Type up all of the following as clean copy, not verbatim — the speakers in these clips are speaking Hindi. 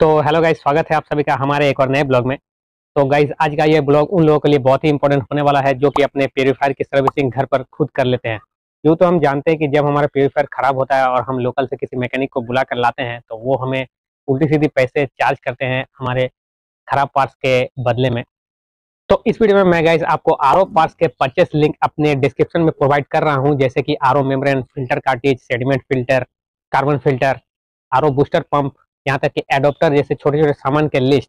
तो हेलो गाइस, स्वागत है आप सभी का हमारे एक और नए ब्लॉग में। तो गाइस, आज का ये ब्लॉग उन लोगों के लिए बहुत ही इंपॉर्टेंट होने वाला है जो कि अपने प्यूरीफायर की सर्विसिंग घर पर खुद कर लेते हैं। यूँ तो हम जानते हैं कि जब हमारा प्यूरीफायर खराब होता है और हम लोकल से किसी मैकेनिक को बुला कर लाते हैं तो वो हमें उल्टी सीधी पैसे चार्ज करते हैं हमारे खराब पार्ट्स के बदले में। तो इस वीडियो में मैं गाइस आपको आरओ पार्ट्स के परचेस लिंक अपने डिस्क्रिप्शन में प्रोवाइड कर रहा हूँ, जैसे कि RO membrane, filter cartridge, sediment filter, carbon filter, RO booster pump, यहाँ तक कि एडोप्टर जैसे छोटे छोटे सामान के लिस्ट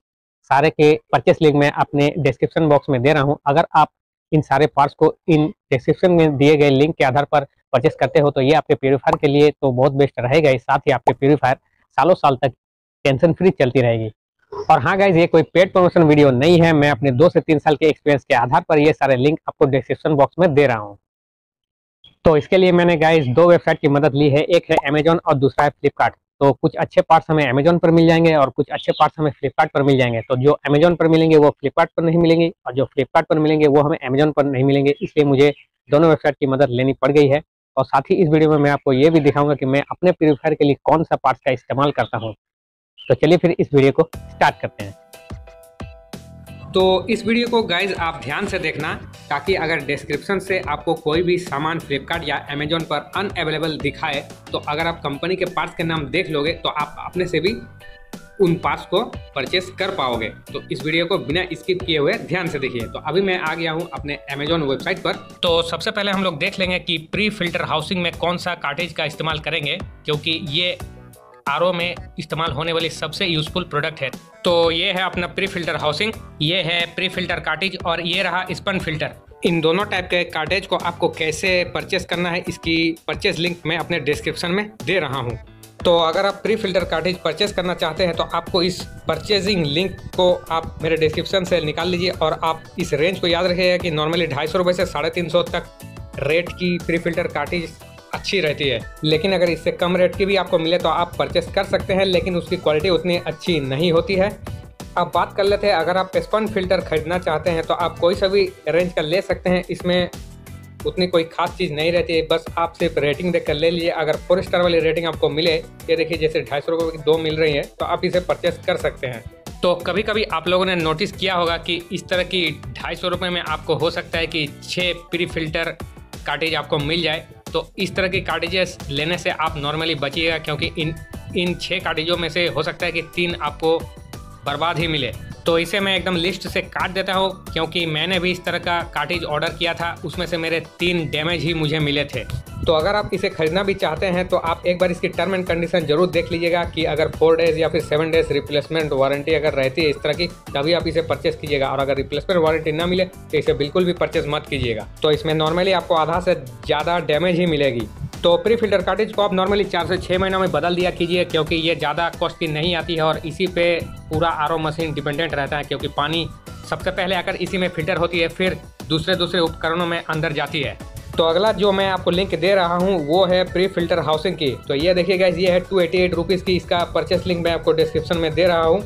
सारे के परचेस लिंक मैं अपने डिस्क्रिप्शन बॉक्स में दे रहा हूँ। अगर आप इन सारे पार्ट्स को इन डिस्क्रिप्शन में दिए गए लिंक के आधार पर परचेस करते हो तो ये आपके प्यूरीफायर के लिए तो बहुत बेस्ट रहेगा ही, साथ ही आपके प्यूरीफायर सालों साल तक टेंशन फ्री चलती रहेगी। और हाँ गाइज, ये कोई पेड प्रमोशन वीडियो नहीं है, मैं अपने 2 से 3 साल के एक्सपीरियंस के आधार पर ये सारे लिंक आपको डिस्क्रिप्शन बॉक्स में दे रहा हूँ। तो इसके लिए मैंने गाइज 2 वेबसाइट की मदद ली है, एक है अमेजॉन और दूसरा है फ्लिपकार्ट। तो कुछ अच्छे पार्ट्स हमें अमेजॉन पर मिल जाएंगे और कुछ अच्छे पार्ट्स हमें फ्लिपकार्ट पर मिल जाएंगे। तो जो अमेजॉन पर मिलेंगे वो फ्लिपकार्ट पर नहीं मिलेंगे और जो फ्लिपकार्ट पर मिलेंगे वो हमें अमेजॉन पर नहीं मिलेंगे, इसलिए मुझे दोनों वेबसाइट की मदद लेनी पड़ गई है। और साथ ही इस वीडियो में मैं आपको ये भी दिखाऊंगा कि मैं अपने प्यूरीफायर के लिए कौन सा पार्ट्स का इस्तेमाल करता हूँ। तो चलिए फिर इस वीडियो को स्टार्ट करते हैं। तो इस वीडियो को गाइज आप ध्यान से देखना, ताकि अगर डिस्क्रिप्शन से आपको कोई भी सामान फ्लिपकार्ट या अमेजोन पर अनअवेलेबल दिखाए तो अगर आप कंपनी के पार्ट्स के नाम देख लोगे तो आप अपने से भी उन पार्ट्स को परचेस कर पाओगे। तो इस वीडियो को बिना स्किप किए हुए ध्यान से देखिए। तो अभी मैं आ गया हूँ अपने अमेजोन वेबसाइट पर। तो सबसे पहले हम लोग देख लेंगे कि प्री फिल्टर हाउसिंग में कौन सा कार्ट्रिज का इस्तेमाल करेंगे, क्योंकि ये आरओ में इस्तेमाल होने वाली सबसे यूजफुल प्रोडक्ट है। तो ये है अपना प्री फिल्टर हाउसिंग, ये है प्री फिल्टर कार्ट्रिज और ये रहा स्पन फिल्टर। इन दोनों टाइप के कार्ट्रिज को आपको कैसे परचेस करना है इसकी परचेस लिंक मैं अपने डिस्क्रिप्शन में दे रहा हूँ। तो अगर आप प्री फिल्टर कार्ट्रिज परचेस करना चाहते हैं तो आपको इस परचेजिंग लिंक को आप मेरे डिस्क्रिप्शन से निकाल लीजिए और आप इस रेंज को याद रखिएगा कि नॉर्मली 250 रुपये से 350 तक रेट की प्री फिल्टर कार्ट्रिज अच्छी रहती है। लेकिन अगर इससे कम रेट की भी आपको मिले तो आप परचेस कर सकते हैं, लेकिन उसकी क्वालिटी उतनी अच्छी नहीं होती है। अब बात कर लेते हैं, अगर आप स्पन फिल्टर खरीदना चाहते हैं तो आप कोई सा भी रेंज का ले सकते हैं। इसमें उतनी कोई खास चीज़ नहीं रहती है, बस आप सिर्फ रेटिंग देख कर ले लीजिए। अगर 4 स्टार वाली रेटिंग आपको मिले, ये देखिए जैसे 250 रुपये की 2 मिल रही है, तो आप इसे परचेस कर सकते हैं। तो कभी कभी आप लोगों ने नोटिस किया होगा कि इस तरह की 250 रुपये में आपको हो सकता है कि 6 प्री फिल्टर कार्ट्रिज आपको मिल जाए। तो इस तरह की कार्ट्रिजेस लेने से आप नॉर्मली बचिएगा, क्योंकि इन 6 कार्ट्रिजों में से हो सकता है कि 3 आपको बर्बाद ही मिले। तो इसे मैं एकदम लिस्ट से काट देता हूँ, क्योंकि मैंने भी इस तरह का कार्ट्रिज ऑर्डर किया था, उसमें से मेरे 3 डैमेज ही मुझे मिले थे। तो अगर आप इसे खरीदना भी चाहते हैं तो आप एक बार इसकी टर्म एंड कंडीशन जरूर देख लीजिएगा कि अगर 4 डेज या फिर 7 डेज रिप्लेसमेंट वारंटी अगर रहती है इस तरह की, तभी आप इसे परचेस कीजिएगा। और अगर रिप्लेसमेंट वारंटी ना मिले तो इसे बिल्कुल भी परचेस मत कीजिएगा। तो इसमें नॉर्मली आपको आधा से ज़्यादा डैमेज ही मिलेगी। तो प्री फिल्टर कार्ट्रिज को आप नॉर्मली 4 से 6 महीनों में बदल दिया कीजिए, क्योंकि ये ज़्यादा कॉस्ट की नहीं आती है और इसी पे पूरा आरओ मशीन डिपेंडेंट रहता है, क्योंकि पानी सबसे पहले आकर इसी में फिल्टर होती है, फिर दूसरे उपकरणों में अंदर जाती है। तो अगला जो मैं आपको लिंक दे रहा हूँ वो है प्री फिल्टर हाउसिंग की। तो ये देखिए गाइस, ये है 288 रुपीज़ की, इसका परचेस लिंक मैं आपको डिस्क्रिप्शन में दे रहा हूँ।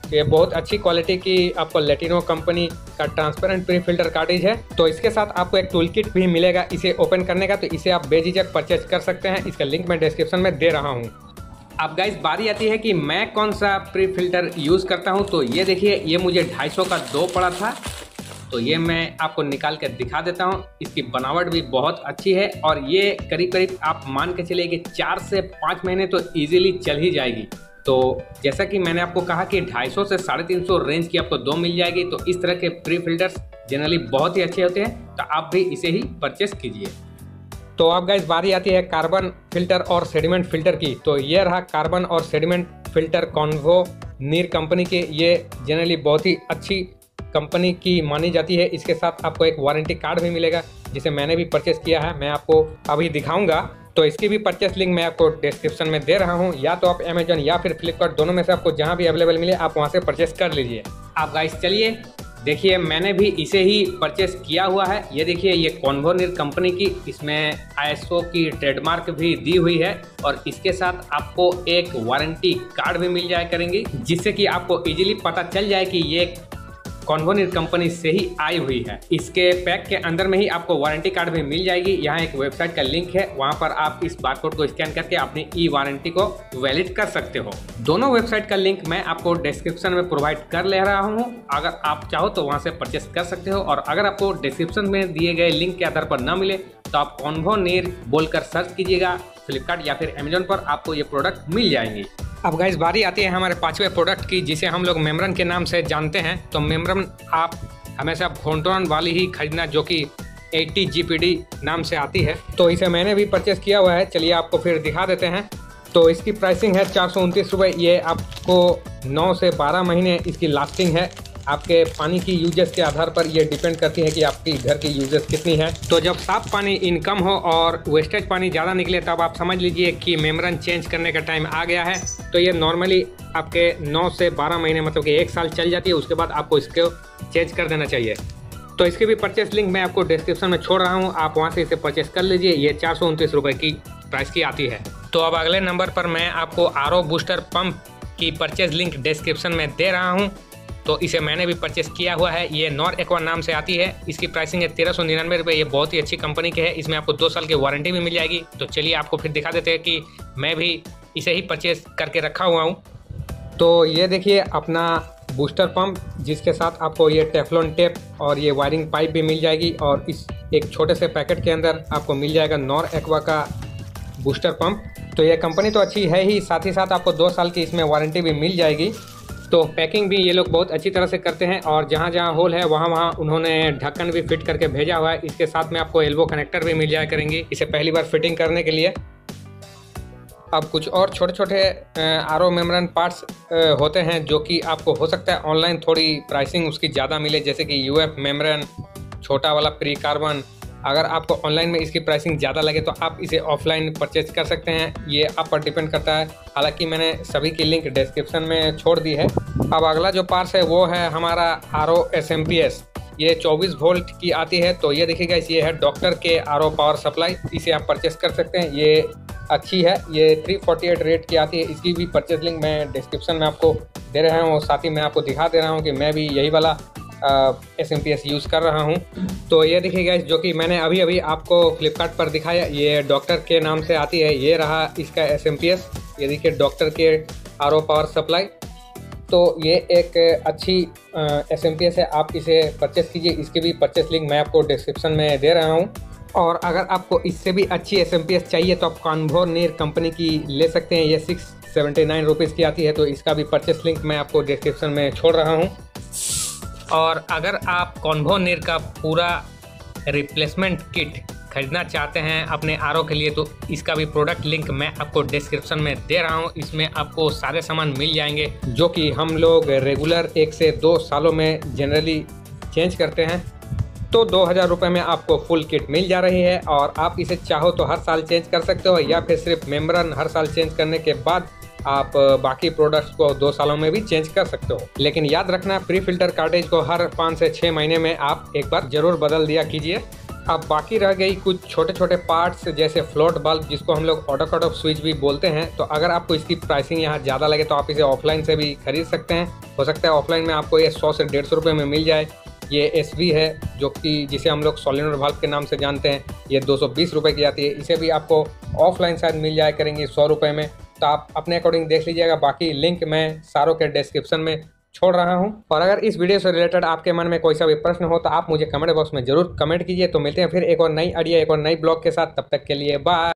ये बहुत अच्छी क्वालिटी की आपको लेटिनो कंपनी का ट्रांसपेरेंट प्री फिल्टर कार्ट्रिज है। तो इसके साथ आपको एक टूल किट भी मिलेगा इसे ओपन करने का, तो इसे आप बेझिझक परचेज कर सकते हैं। इसका लिंक मैं डिस्क्रिप्शन में दे रहा हूँ। अब गाइस बारी आती है कि मैं कौन सा प्री फिल्टर यूज़ करता हूँ। तो ये देखिए, ये मुझे 250 का 2 पड़ा था, तो ये मैं आपको निकाल कर दिखा देता हूँ। इसकी बनावट भी बहुत अच्छी है और ये करीब करीब आप मान के चलिए कि 4 से 5 महीने तो इजीली चल ही जाएगी। तो जैसा कि मैंने आपको कहा कि 250 से 350 रेंज की आपको 2 मिल जाएगी। तो इस तरह के प्री फिल्टर्स जनरली बहुत ही अच्छे होते हैं, तो आप भी इसे ही परचेस कीजिए। तो अब गाइस बारी आती है कार्बन फिल्टर और सेडिमेंट फिल्टर की। तो ये रहा कार्बन और सेडिमेंट फिल्टर कॉन्वो नीर कंपनी के। ये जनरली बहुत ही अच्छी कंपनी की मानी जाती है। इसके साथ आपको एक वारंटी कार्ड भी मिलेगा, जिसे मैंने भी परचेस किया है, मैं आपको अभी दिखाऊंगा। तो इसकी भी परचेस लिंक मैं आपको डिस्क्रिप्शन में दे रहा हूं। या तो आप अमेजॉन या फिर फ्लिपकार्ट, दोनों में से आपको जहां भी अवेलेबल मिले आप वहां से परचेस कर लीजिए। आप गाइस चलिए देखिए, मैंने भी इसे ही परचेस किया हुआ है। ये देखिए, ये कॉन्वोनिर कंपनी की, इसमें आईएसओ की ट्रेडमार्क भी दी हुई है और इसके साथ आपको एक वारंटी कार्ड भी मिल जाया करेंगी, जिससे कि आपको इजीली पता चल जाए कि ये कॉन्वोनिर कंपनी से ही आई हुई है। इसके पैक के अंदर में ही आपको वारंटी कार्ड भी मिल जाएगी। यहाँ एक वेबसाइट का लिंक है, वहाँ पर आप इस बारकोड को स्कैन करके अपनी ई वारंटी को वैलिड कर सकते हो। दोनों वेबसाइट का लिंक मैं आपको डिस्क्रिप्शन में प्रोवाइड कर ले रहा हूँ। अगर आप चाहो तो वहाँ से परचेस कर सकते हो, और अगर आपको डिस्क्रिप्शन में दिए गए लिंक के आधार पर न मिले तो आप कॉन्वोनिर बोलकर सर्च कीजिएगा फ्लिपकार्ट या फिर अमेजोन पर, आपको ये प्रोडक्ट मिल जाएंगे। अब गाइस बारी आती है हमारे 5वें प्रोडक्ट की, जिसे हम लोग मेमरन के नाम से जानते हैं। तो मेमरन आप हमेशा वोल्ट्रॉन वाली ही खरीदना, जो कि 80 GPD नाम से आती है। तो इसे मैंने भी परचेस किया हुआ है, चलिए आपको फिर दिखा देते हैं। तो इसकी प्राइसिंग है 429 रुपये। ये आपको 9 से 12 महीने इसकी लास्टिंग है। आपके पानी की यूजेस के आधार पर ये डिपेंड करती है कि आपकी घर की यूजेस कितनी है। तो जब साफ पानी इनकम हो और वेस्टेज पानी ज़्यादा निकले तब आप समझ लीजिए कि मेमरन चेंज करने का टाइम आ गया है। तो ये नॉर्मली आपके 9 से 12 महीने मतलब कि 1 साल चल जाती है, उसके बाद आपको इसको चेंज कर देना चाहिए। तो इसकी भी परचेस लिंक मैं आपको डिस्क्रिप्शन में छोड़ रहा हूँ, आप वहाँ से इसे परचेस कर लीजिए। ये 429 रुपये की प्राइस की आती है। तो अब अगले नंबर पर मैं आपको RO बूस्टर पंप की परचेस लिंक डिस्क्रिप्शन में दे रहा हूँ। तो इसे मैंने भी परचेस किया हुआ है। ये नॉर एक्वा नाम से आती है। इसकी प्राइसिंग है 1399 रुपये। ये बहुत ही अच्छी कंपनी के है। इसमें आपको 2 साल की वारंटी भी मिल जाएगी। तो चलिए आपको फिर दिखा देते हैं कि मैं भी इसे ही परचेस करके रखा हुआ हूँ। तो ये देखिए अपना बूस्टर पंप, जिसके साथ आपको ये टेफ्लॉन टेप और ये वायरिंग पाइप भी मिल जाएगी, और इस एक छोटे से पैकेट के अंदर आपको मिल जाएगा नॉर एक्वा का बूस्टर पंप। तो ये कंपनी तो अच्छी है ही, साथ ही साथ आपको 2 साल की इसमें वारंटी भी मिल जाएगी। तो पैकिंग भी ये लोग बहुत अच्छी तरह से करते हैं, और जहाँ जहाँ होल है वहाँ उन्होंने ढक्कन भी फिट करके भेजा हुआ है। इसके साथ में आपको एल्बो कनेक्टर भी मिल जाया करेंगे इसे पहली बार फिटिंग करने के लिए। अब कुछ और छोटे छोटे RO मेमरन पार्ट्स होते हैं, जो कि आपको हो सकता है ऑनलाइन थोड़ी प्राइसिंग उसकी ज़्यादा मिले, जैसे कि UF मेमरन, छोटा वाला प्री कार्बन। अगर आपको ऑनलाइन में इसकी प्राइसिंग ज़्यादा लगे तो आप इसे ऑफलाइन परचेज कर सकते हैं, ये आप पर डिपेंड करता है। हालांकि मैंने सभी की लिंक डिस्क्रिप्शन में छोड़ दी है। अब अगला जो पार्ट्स है वो है हमारा RO SMP-S। ये 24 वोल्ट की आती है। तो ये देखिएगा, ये है डॉक्टर के RO पावर सप्लाई, इसे आप परचेस कर सकते हैं। ये अच्छी है, ये 348 रेट की आती है। इसकी भी परचेस लिंक मैं डिस्क्रिप्शन में आपको दे रहा हूँ, और साथ ही मैं आपको दिखा दे रहा हूँ कि मैं भी यही वाला SMP-S यूज़ कर रहा हूँ। तो ये देखिएगा, जो कि मैंने अभी अभी आपको फ्लिपकार्ट पर दिखाया, ये डॉक्टर के नाम से आती है। ये रहा इसका SMP-S, ये देखिए डॉक्टर के RO पावर सप्लाई। तो ये एक अच्छी SMP-S है, आप इसे परचेस कीजिए। इसकी भी परचेस लिंक मैं आपको डिस्क्रिप्शन में दे रहा हूँ। और अगर आपको इससे भी अच्छी SMP-S चाहिए तो आप कॉन्वोनिर कंपनी की ले सकते हैं। ये 679 रुपीज़ की आती है। तो इसका भी परचेस लिंक मैं आपको डिस्क्रिप्शन में छोड़ रहा हूँ। और अगर आप कॉन्वोनिर का पूरा रिप्लेसमेंट किट खरीदना चाहते हैं अपने RO के लिए, तो इसका भी प्रोडक्ट लिंक मैं आपको डिस्क्रिप्शन में दे रहा हूं। इसमें आपको सारे सामान मिल जाएंगे जो कि हम लोग रेगुलर 1 से 2 सालों में जनरली चेंज करते हैं। तो 2000 रुपये में आपको फुल किट मिल जा रही है, और आप इसे चाहो तो हर साल चेंज कर सकते हो, या फिर सिर्फ मेम्बरन हर साल चेंज करने के बाद आप बाकी प्रोडक्ट्स को 2 सालों में भी चेंज कर सकते हो। लेकिन याद रखना, प्री फिल्टर कार्टेज को हर 5 से 6 महीने में आप एक बार जरूर बदल दिया कीजिए। अब बाकी रह गई कुछ छोटे छोटे पार्ट्स, जैसे फ्लोट बल्ब, जिसको हम लोग ऑटो कट ऑफ स्विच भी बोलते हैं। तो अगर आपको इसकी प्राइसिंग यहाँ ज़्यादा लगे तो आप इसे ऑफलाइन से भी खरीद सकते हैं। हो सकता है ऑफलाइन में आपको ये 100 से 150 रुपये में मिल जाए। ये SV है, जो कि जिसे हम लोग सोलेनोइड वाल्व के नाम से जानते हैं, ये 220 रुपये की आती है। इसे भी आपको ऑफलाइन शायद मिल जाए करेंगी 100 रुपये में। तो आप अपने अकॉर्डिंग देख लीजिएगा। बाकी लिंक मैं सारों के डिस्क्रिप्शन में छोड़ रहा हूं। और अगर इस वीडियो से रिलेटेड आपके मन में कोई सा भी प्रश्न हो तो आप मुझे कमेंट बॉक्स में जरूर कमेंट कीजिए। तो मिलते हैं फिर एक और नई आइडिया, एक और नई ब्लॉग के साथ। तब तक के लिए बाय।